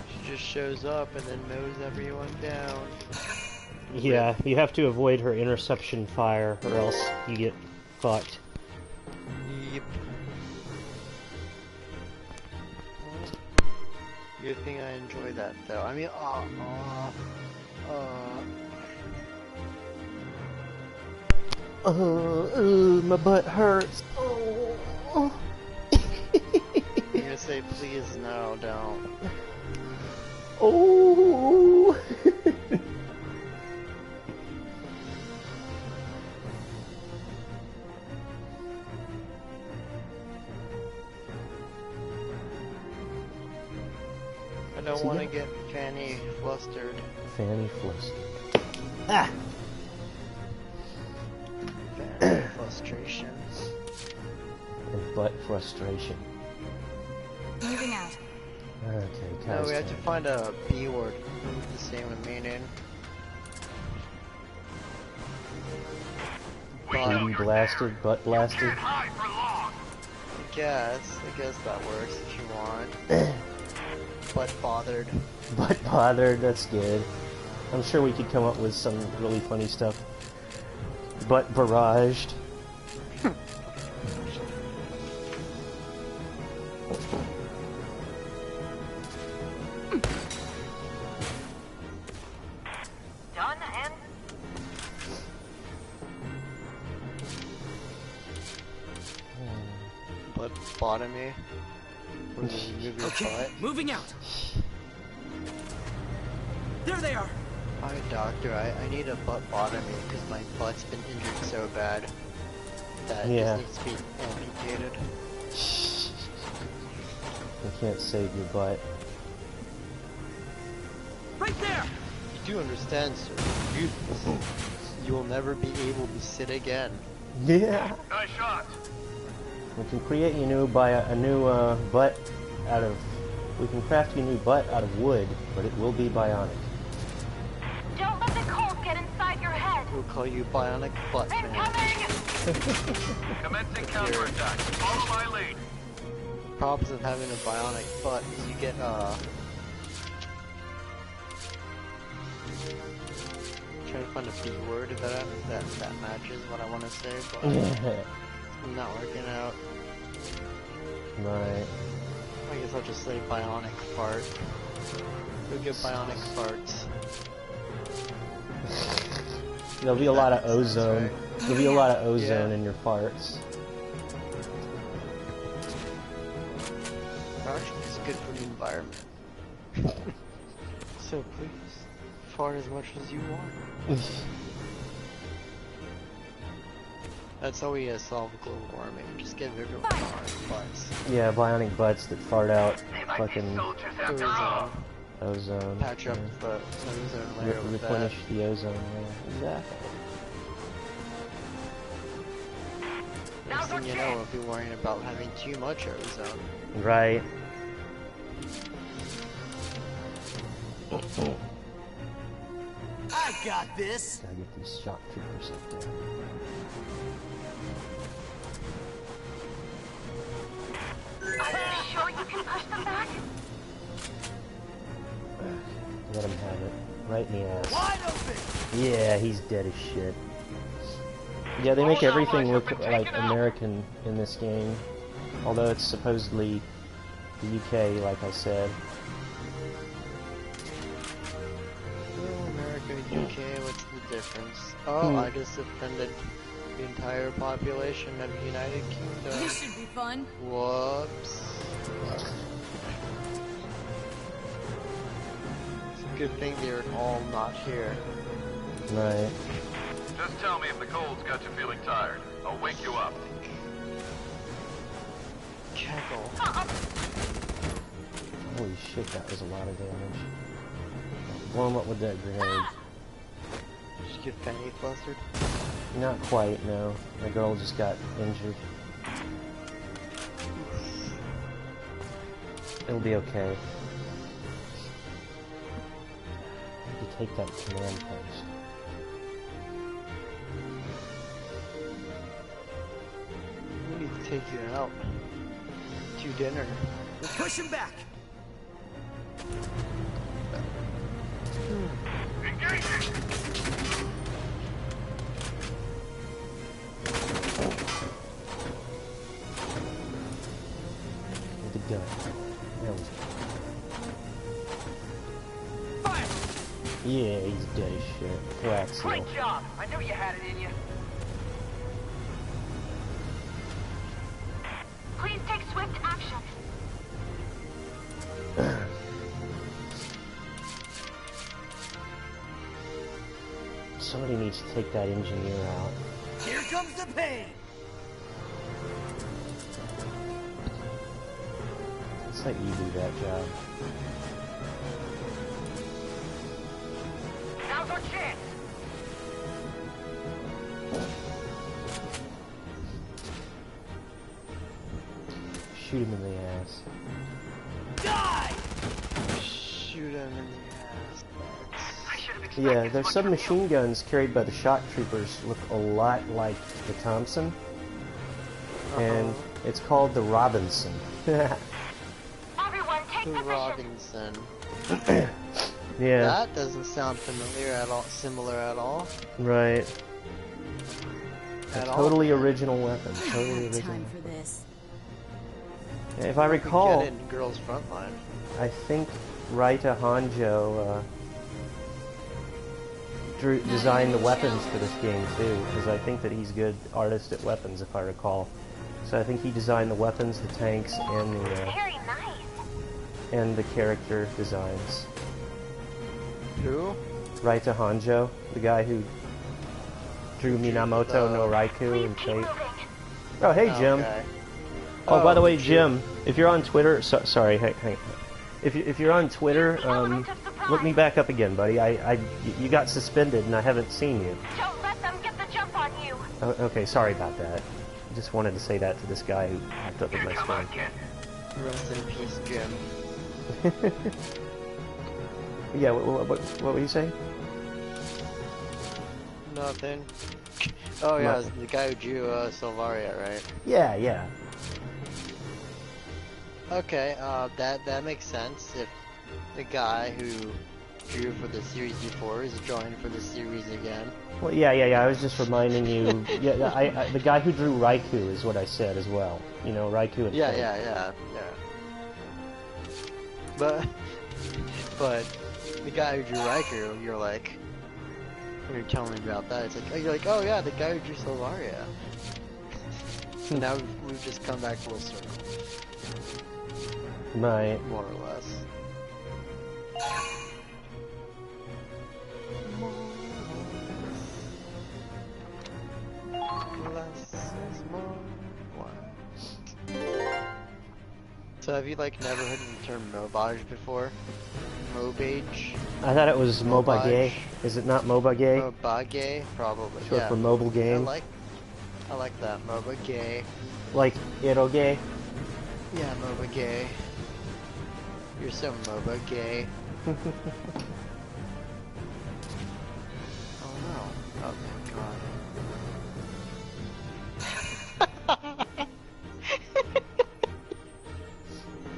She just shows up and then mows everyone down. Yeah, you have to avoid her interception fire, or else you get fucked. Yep. Good thing I enjoy that though. I mean, my butt hurts. Oh. you're gonna say, please, no, don't. Oh. I don't want to get Fanny flustered. Fanny flustered. Ah! Fanny frustration. And butt frustration. Moving out. Okay, No, Kai's we have to turn. find a B word with the same meaning. Booty blasted, butt blasted. Hide for long. I guess that works if you want. But bothered. Butt bothered, that's good. I'm sure we could come up with some really funny stuff. Butt barraged. Done and But bottomy. Where you move your Okay, butt. moving out. There they are. Hi doctor, I need a butt bottomy because my butt's been injured so bad that it Yeah. just needs to be amputated. You can't save your butt. Right there. You do understand, sir. You will never be able to sit again. Yeah. Nice shot. We can create you new butt out of. We can craft you a new butt out of wood, but it will be bionic. don't let the cold get inside your head. We'll call you Bionic Butt Man. Incoming! Commencing counterattack. Follow my lead. Problems of having a bionic butt is you get trying to find a B word that matches what I want to say, but I'm not working out. Right. I guess I'll just say bionic fart. Go get bionic farts. There'll be a lot of ozone. right. There'll be a lot of ozone Yeah. in your farts. Farting is good for the environment. So please, fart as much as you want. That's how we solve global warming. Just give everyone bionic butts. Yeah, bionic butts that fart out They might be fucking soldiers after all. ozone. Patch up yeah. the ozone layer with that. Replenish the ozone layer. Exactly. Next thing you know, we'll be worrying about having too much ozone. Right. I got this. Gotta get these shock troopers up there. Are you sure you can push them back? Let him have it. Right in the ass. Wide open. Yeah, he's dead as shit. Yeah, they make everything look like American in this game. Although it's supposedly the UK, like I said. Well, America, UK, what's the difference? Oh, I just offended the entire population of the United Kingdom. This should be fun. Whoops. It's a good thing they're all not here. Right. Just tell me if the cold's got you feeling tired. I'll wake you up. Cackle. Holy shit, that was a lot of damage. Blow him up with that grenade. Did you get fanny flustered? Not quite, no. My girl just got injured. It'll be okay. I need to take that command post. We need to take you out to dinner. We'll push him back. Engaging! With the gun. There we go. Fire. Yeah, he's dead as shit. Coaxial. Great job. I knew you had it in you. Please take swift action. Somebody needs to take that engineer out. Here comes the pain. Let's let you do that job. Now's our chance. Shoot him in the ass. Die. Shoot him in the ass. I should have expected Yeah, as their much from submachine guns carried by the shock troopers look a lot like the Thompson. And it's called the Robinson. Everyone, take The position. Robinson. Yeah, That doesn't sound familiar at all. Similar at all. right. A At all. totally original weapon. Totally original. Time for this. Yeah, if I We recall, get it in Girls Frontline. I think Raita Hanjo designed the weapons for this game too, because I think that he's a good artist at weapons, if I recall. So I think he designed the weapons, the tanks, and Very nice. the character designs. Who? Raita Hanjo, the guy who drew Minamoto no Raikou Please and keep Fate. moving. Oh, hey Jim. Okay. Oh, by the way, Jim. Jim, if you're on Twitter, sorry, hang. If you're on Twitter, look me back up again, buddy. You got suspended and I haven't seen you. Don't let them get the jump on you. Oh, okay, sorry about that. I just wanted to say that to this guy who hopped up with my Come on, screen. kid. Rest in peace, Jim. Yeah, what were you saying? Nothing. Oh yeah, Nothing. it's the guy who drew Silvaria, right? Yeah, yeah. Okay, that makes sense. If the guy who drew for the series before is drawing for the series again. Well, yeah. I was just reminding you. Yeah, I the guy who drew Raikou is what I said as well. You know, Raikou and Yeah, Fate. yeah. But the guy who drew Riker, you're like, when you're telling me about that, it's like, you're like, oh yeah, the guy who drew Silvaria. So now we've just come back full circle, Right. more or less. Less. So have you like never heard the term mobage before? Mobage? I thought it was mobage. Is it not mobage? Mobage? Probably. Short yeah. for mobile game. I like that. Mobage. Like eroge. Yeah, mobage. You're so mobage. Oh no. Oh my god.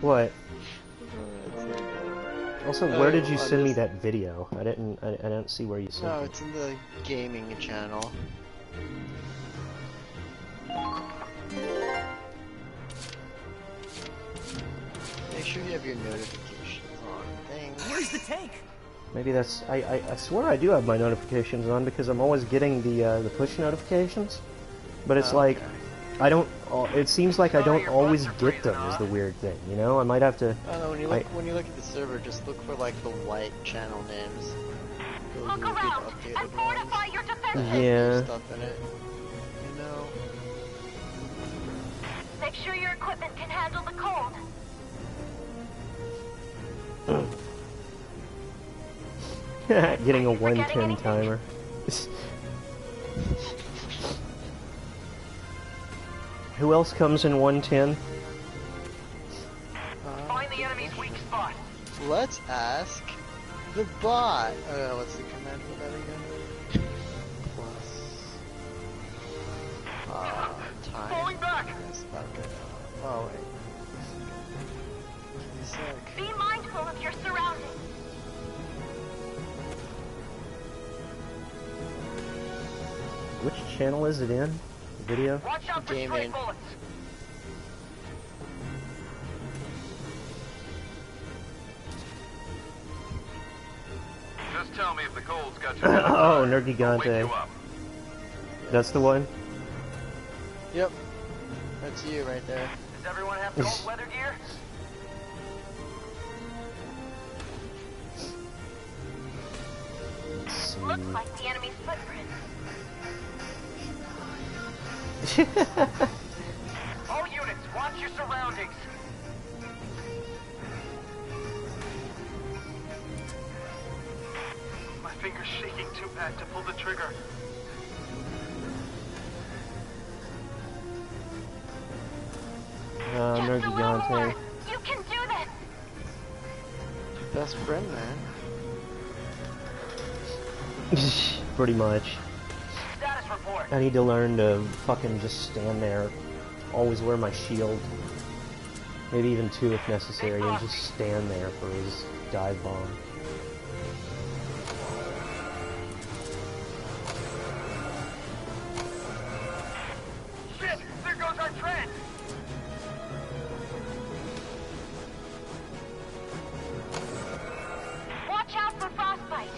What? Also, where did you I'm send me just- that video? I didn't see where you sent No, it. it's in the gaming channel. Make sure you have your notifications on things. Where's the tank? Maybe that's. I swear I do have my notifications on because I'm always getting the push notifications, but it's like I don't. It seems like I don't always get them. Is the weird thing, you know? I might have to. Oh no, when you look at the server, just look for like the white channel names. Those Look will be the around updated and fortify ones. your That defenses. have new Yeah. stuff in it. You know. Make sure your equipment can handle the cold. Getting a Forgetting 110 anything? timer. Who else comes in 110? Find the enemy's weak spot. Let's ask the bot. What's the command for that again? Plus time. Falling back. Yes, okay. Oh wait. Give me a sec. Be mindful of your surroundings. Which channel is it in? Video? Watch out for Gaming. stray bullets. Just tell me if the cold's got you. Oh, Wake Nergigante. you up. That's the one? Yep. That's you right there. Does everyone have cold weather gear? Looks like the enemy's footprints. All units, watch your surroundings. My finger's shaking too bad to pull the trigger. Just a little more. Nergigante. You can do this. Best friend, man. Pretty much. Status report. I need to learn to fucking just stand there, always wear my shield. Maybe even two if necessary, and just stand there for his dive bomb. Shit! There goes our trend! Watch out for frostbite.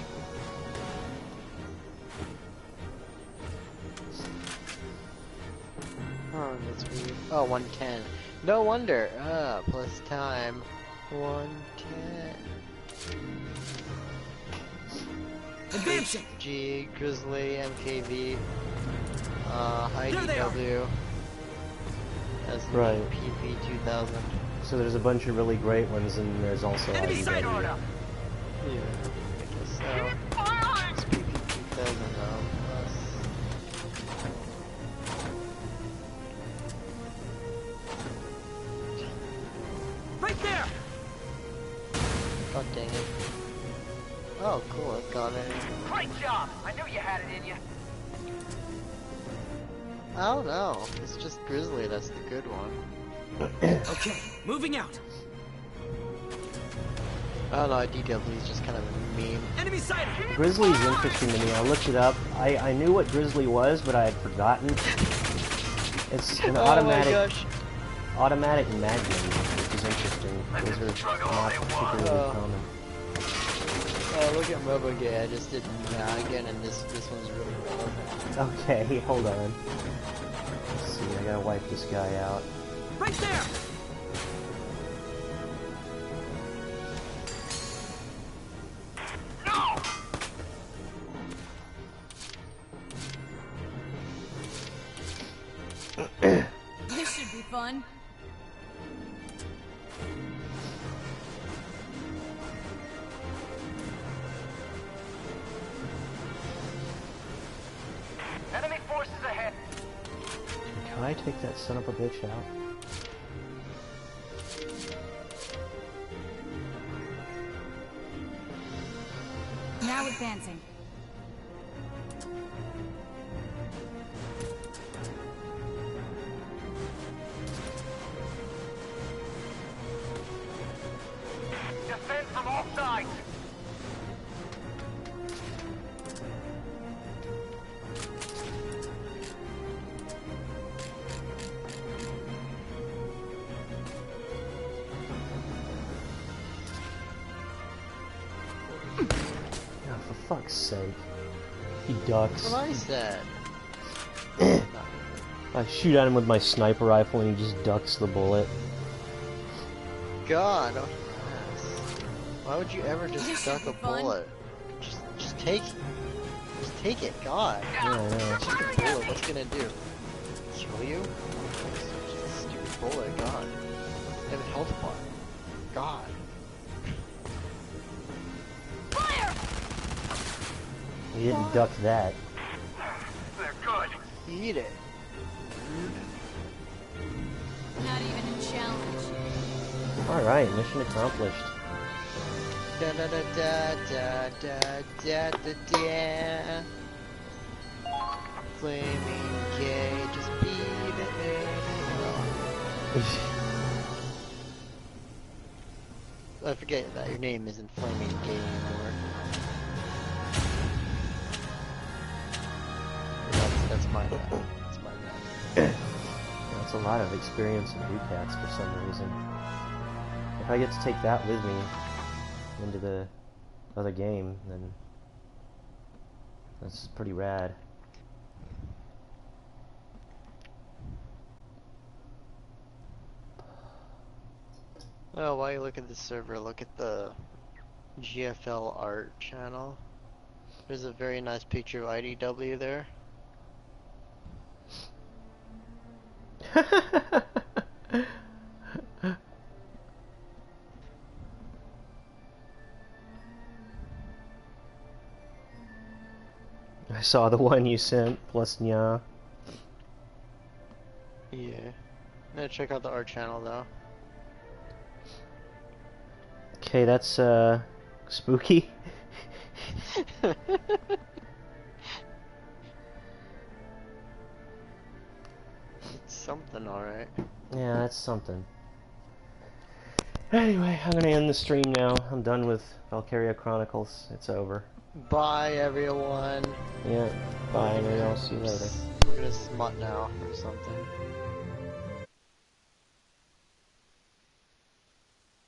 Oh, that's weird. Oh, 110. No wonder. Plus time. 110. Advancing. G, Grizzly, MKV, There they are. IDW. As the Right. PP 2000. So there's a bunch of really great ones, and there's also Enemy sight IDW. order. Yeah, I guess so. It's PP 2000 though. Right there. God dang it. Oh, cool, I got it. Great job! I knew you had it in you. I don't know. It's just Grizzly that's the good one. Okay, moving out. I don't know, IDW is just kind of a meme. Enemy sighted. Grizzly's interesting to me. I looked it up. I knew what Grizzly was, but I had forgotten. It's an automatic magnum, which is interesting. Those are not particularly common. Oh, look at Mobogay. I just did again, and this one's really relevant. Okay, hold on. Let's see, I gotta wipe this guy out. Right there. No! This should be fun. I take that son of a bitch out? Now advancing. Defend from all sides. Oh, for fuck's sake. He ducks. That's what I said. I shoot at him with my sniper rifle and he just ducks the bullet. God, oh, yes. Why would you ever just This duck should a be fun. bullet? Just take it. Just take it, God. Yeah, I know. It's just a bullet, what's it gonna do? Kill you? It's just a stupid bullet, God. You have a health bar. God. He didn't duck that. They're good. Eat it. Not even a challenge. Alright, mission accomplished. Da da da da da da da da da. Flaming gay, just beat it. I forget that your name isn't Flaming Gay anymore. That's my bad. That's my bad. That's a lot of experience in Ducats for some reason. If I get to take that with me into the other game, then that's pretty rad. Well, while you look at the server, look at the GFL art channel. There's a very nice picture of IDW there. I saw the one you sent, plus nya. Yeah. Yeah, check out the art channel though. Okay, that's spooky. It's something, alright. Yeah, that's something. Anyway, I'm gonna end the stream now. I'm done with Valkyria Chronicles. It's over. Bye everyone. Yeah, bye, maybe I'll see you later. We're gonna smut now or something.